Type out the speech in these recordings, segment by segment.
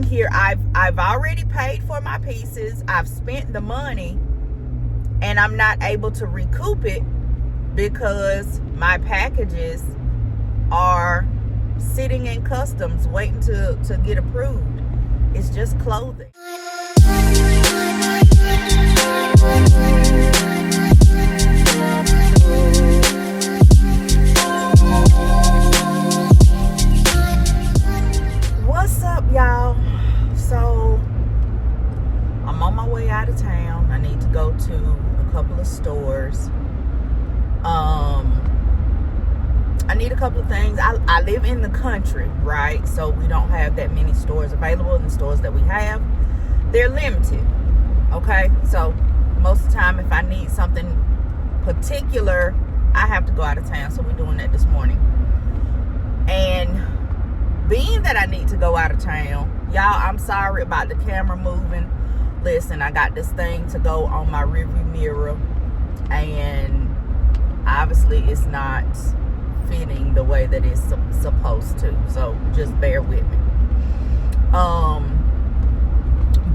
here, I've already paid for my pieces, I've spent the money, and I'm not able to recoup it because my packages are sitting in customs waiting to get approved. It's just clothing. What's up, y'all? So I'm on my way out of town. I need to go to a couple of stores. I need a couple of things. I live in the country, right? So we don't have that many stores available, and the stores that we have, they're limited. Okay, so most of the time, if I need something particular, I have to go out of town. So we're doing that this morning. And being that I need to go out of town, y'all, I'm sorry about the camera moving. Listen, I got this thing to go on my rearview mirror, and obviously it's not fitting the way that it's supposed to. So just bear with me.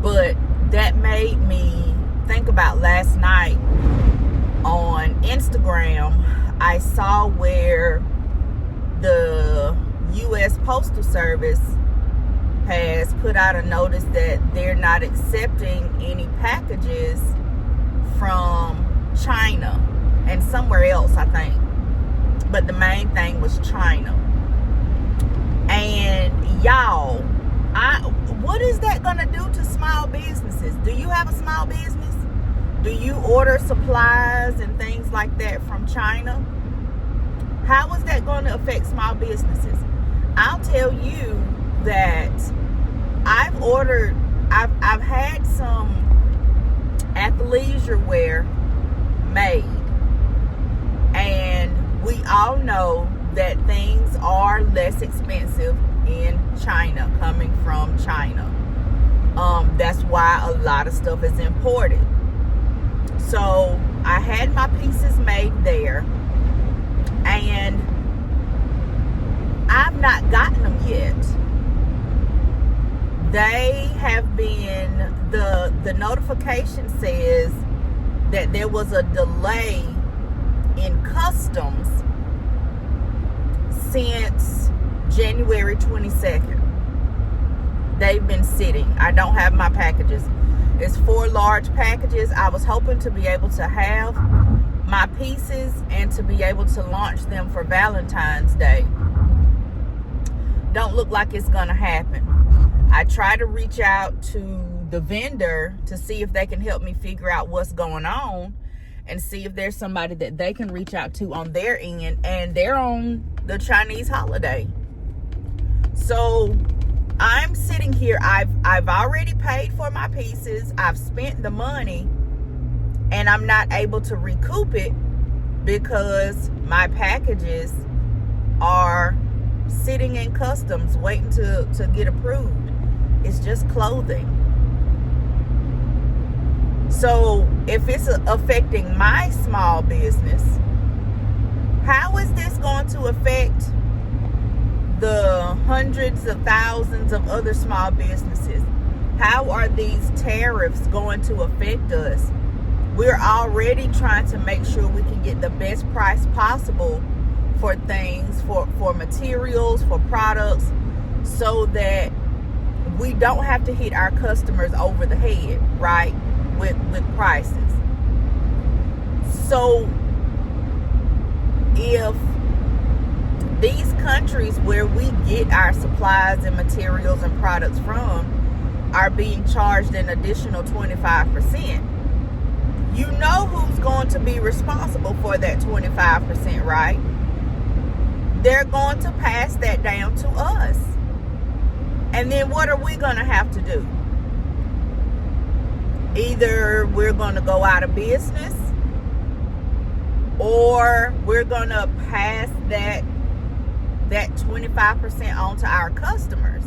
But that made me think about last night on Instagram. I saw where the US Postal Service has put out a notice that they're not accepting any packages from China and somewhere else, I think. But the main thing was China. And y'all, what is that gonna do to small businesses? Do you have a small business? Do you order supplies and things like that from China? How is that going to affect small businesses? I'll tell you that I've had some athleisure wear made, and we all know that things are less expensive in China, coming from China. That's why a lot of stuff is imported. So I had my pieces made there, and I've not gotten them yet. They have been, the notification says that there was a delay in customs since January 22nd. They've been sitting. I don't have my packages. It's 4 large packages. I was hoping to be able to have my pieces and to be able to launch them for Valentine's Day. Don't look like it's gonna happen. I try to reach out to the vendor to see if they can help me figure out what's going on and see if there's somebody that they can reach out to on their end, and they're on the Chinese holiday. So I'm sitting here, I've already paid for my pieces, I've spent the money, and I'm not able to recoup it because my packages are sitting in customs waiting to get approved. It's just clothing. So if it's affecting my small business, how is this going to affect the hundreds of thousands of other small businesses? How are these tariffs going to affect us? We're already trying to make sure we can get the best price possible for things, for materials, for products, so that we don't have to hit our customers over the head, right, with prices. So if these countries where we get our supplies and materials and products from are being charged an additional 25%, you know who's going to be responsible for that 25%, right? They're going to pass that down to us. And then what are we going to have to do? Either we're going to go out of business, or we're going to pass that 25% on to our customers.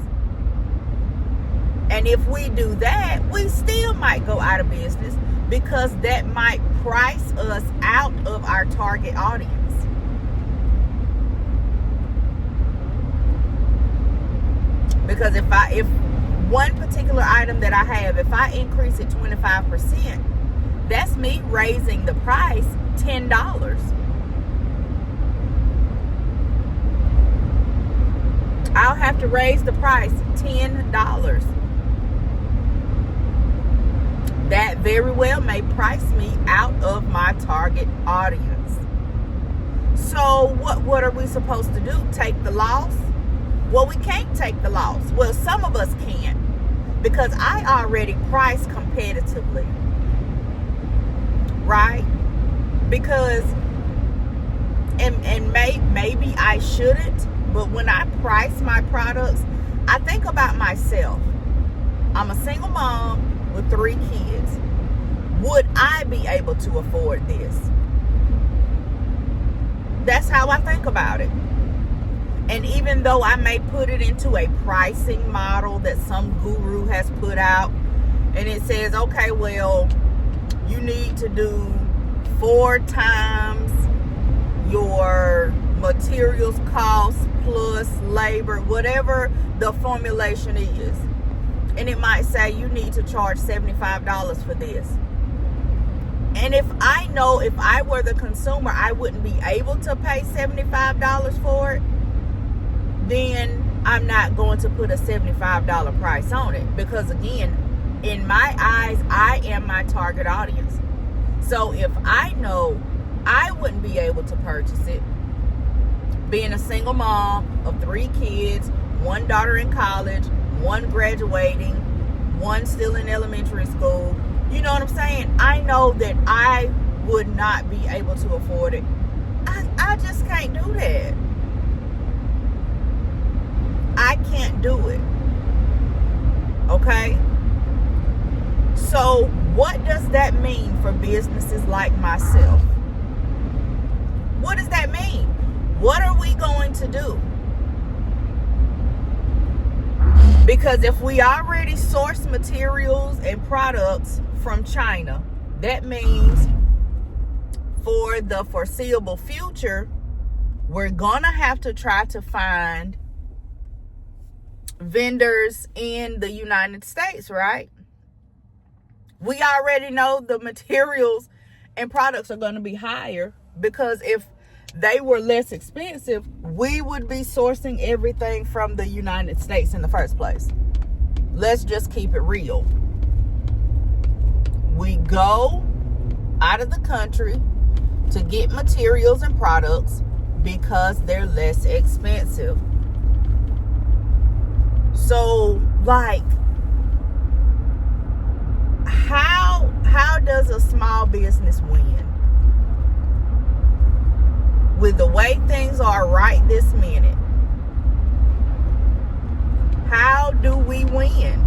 And if we do that, we still might go out of business, because that might price us out of our target audience. Because if one particular item that I have, if I increase it 25%, that's me raising the price $10. I'll have to raise the price $10. That very well may price me out of my target audience. So what are we supposed to do? Take the loss? Well, we can't take the loss. Well, some of us can't, because I already priced competitively, right? Because, and maybe I shouldn't, but when I price my products, I think about myself. I'm a single mom with 3 kids. Would I be able to afford this? That's how I think about it. And even though I may put it into a pricing model that some guru has put out, and it says, okay, well, you need to do 4 times your materials cost plus labor, whatever the formulation is. And it might say you need to charge $75 for this. And if I know if I were the consumer, I wouldn't be able to pay $75 for it, then I'm not going to put a $75 price on it. Because again, in my eyes, I am my target audience. So if I know I wouldn't be able to purchase it, being a single mom of 3 kids, 1 daughter in college, 1 graduating, 1 still in elementary school, you know what I'm saying? I know that I would not be able to afford it. I just can't do that. I can't do it. Okay? So what does that mean for businesses like myself? What does that mean? What are we going to do? Because if we already source materials and products from China, that means for the foreseeable future, we're gonna have to try to find vendors in the United States, right? We already know the materials and products are going to be higher, because if they were less expensive, we would be sourcing everything from the United States in the first place. Let's just keep it real. We go out of the country to get materials and products because they're less expensive. So, like, how does a small business win? With the way things are right this minute, how do we win?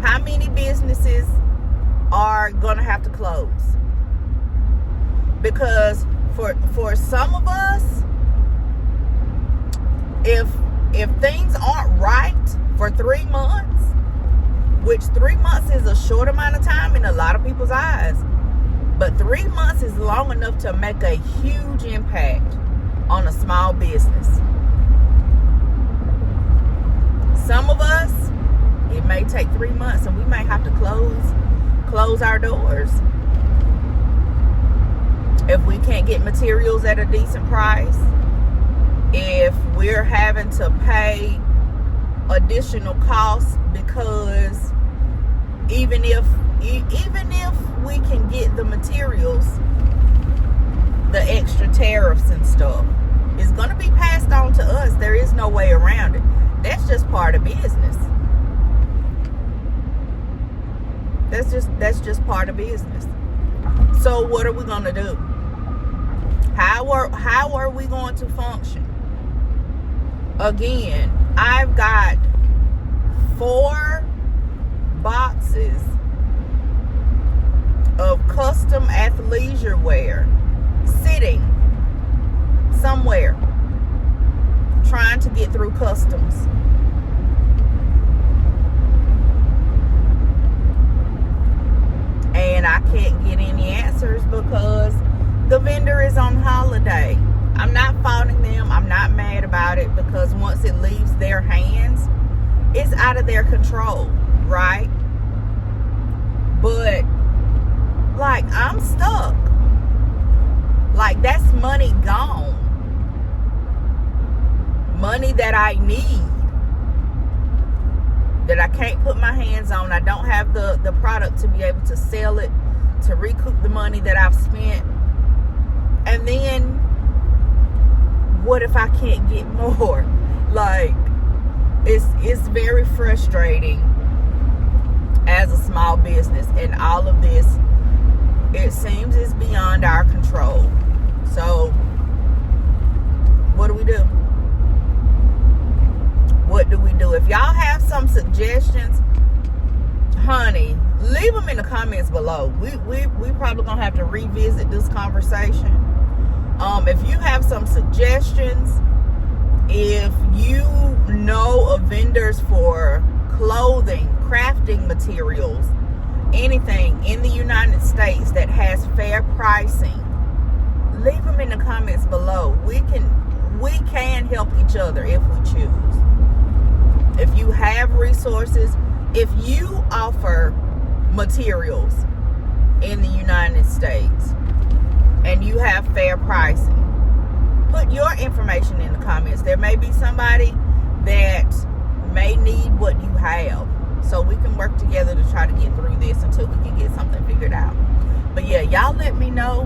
How many businesses are going to have to close? Because for some of us, if things aren't right for 3 months, which 3 months is a short amount of time in a lot of people's eyes, but 3 months is long enough to make a huge impact on a small business. Some of us, it may take 3 months and we may have to close our doors. If we can't get materials at a decent price, if we're having to pay additional costs, because even if we can get the materials, the extra tariffs and stuff is going to be passed on to us. There is no way around it. That's just part of business. That's just part of business. So what are we going to do? How are we going to function? Again, I've got 4 boxes of custom athleisure wear sitting somewhere trying to get through customs. And I can't get any answers because the vendor is on holiday. I'm not faulting them. I'm not mad about it, because once it leaves their hands, it's out of their control, right? But like, I'm stuck. Like, that's money gone. Money that I need, that I can't put my hands on. I don't have the product to be able to sell it, to recoup the money that I've spent. And then what if I can't get more? Like, it's very frustrating as a small business, and all of this, it seems, is beyond our control. So what do we do? What do we do? If y'all have some suggestions, honey, leave them in the comments below. We probably gonna have to revisit this conversation. If you have some suggestions, if you know of vendors for clothing, crafting materials, anything in the United States that has fair pricing, leave them in the comments below. We can help each other if we choose. If you have resources, if you offer materials in the United States and you have fair pricing, put your information in the comments. There may be somebody that may need what you have, so we can work together to try to get through this until we can get something figured out. But yeah, y'all let me know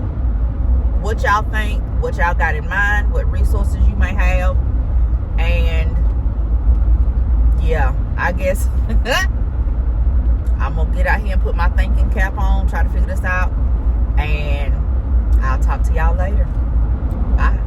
what y'all think, what y'all got in mind, what resources you may have. And yeah, I guess I'm gonna get out here and put my thinking cap on, try to figure this out, and I'll talk to y'all later. Bye.